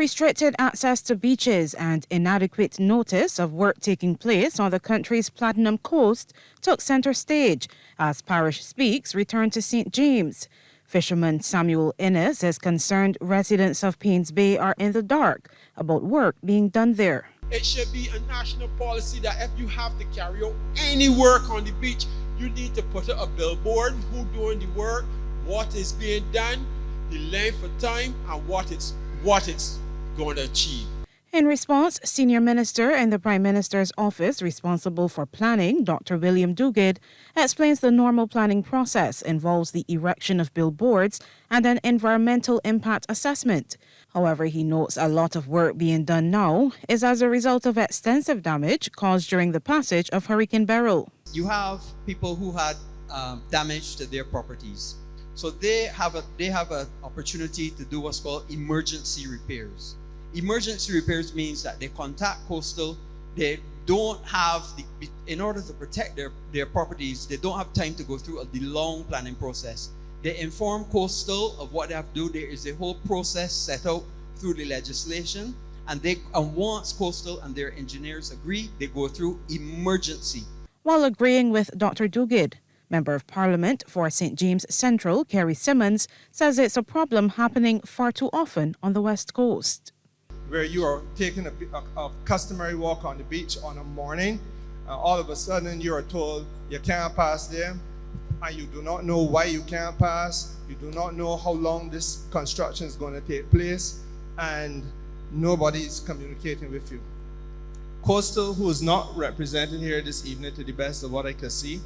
Restricted access to beaches and inadequate notice of work taking place on the country's Platinum Coast took center stage as Parish Speaks returned to St. James. Fisherman Samuel Innes is concerned residents of Paynes Bay are in the dark about work being done there. It should be a national policy that if you have to carry out any work on the beach, you need to put up a billboard, who doing the work, what is being done, the length of time, and what it's going to achieve. In response, Senior Minister in the Prime Minister's office responsible for planning, Dr. William Duguid, explains the normal planning process involves the erection of billboards and an environmental impact assessment. However, he notes a lot of work being done now is as a result of extensive damage caused during the passage of Hurricane Beryl. You have people who had damage to their properties. So they have an opportunity to do what's called emergency repairs. Emergency repairs means that they contact Coastal. They don't have, in order to protect their properties, they don't have time to go through the long planning process. They inform Coastal of what they have to do. There is a whole process set out through the legislation. And once Coastal and their engineers agree, they go through emergency. While agreeing with Dr. Duguid, Member of Parliament for St. James Central, Kerry Simmons, says it's a problem happening far too often on the West Coast. Where you are taking a customary walk on the beach on a morning, all of a sudden you are told you can't pass there, and you do not know why you can't pass, you do not know how long this construction is going to take place, and nobody is communicating with you. Coastal, who is not represented here this evening to the best of what I can see,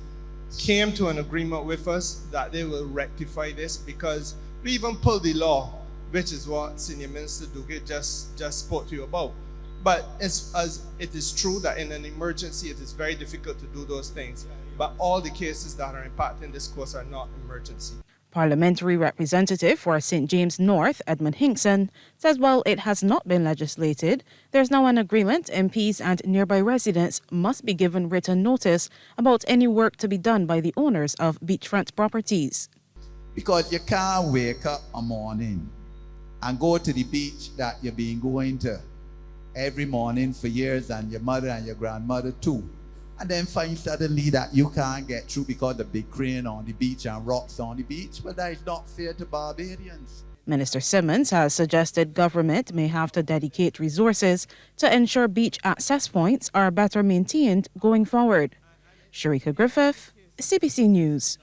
came to an agreement with us that they will rectify this, because we even pulled the law, which is what Senior Minister Duguid just spoke to you about. But as it is true that in an emergency it is very difficult to do those things. But all the cases that are impacting this coast are not emergency. Parliamentary representative for St. James North, Edmund Hinkson, says while it has not been legislated, there's now an agreement MPs and nearby residents must be given written notice about any work to be done by the owners of beachfront properties. Because you can't wake up a morning and go to the beach that you've been going to every morning for years, and your mother and your grandmother too, and then find suddenly that you can't get through because the big crane on the beach and rocks on the beach. Well, that is not fair to Barbadians. Minister Simmons has suggested government may have to dedicate resources to ensure beach access points are better maintained going forward. Sharika Griffith, CBC News.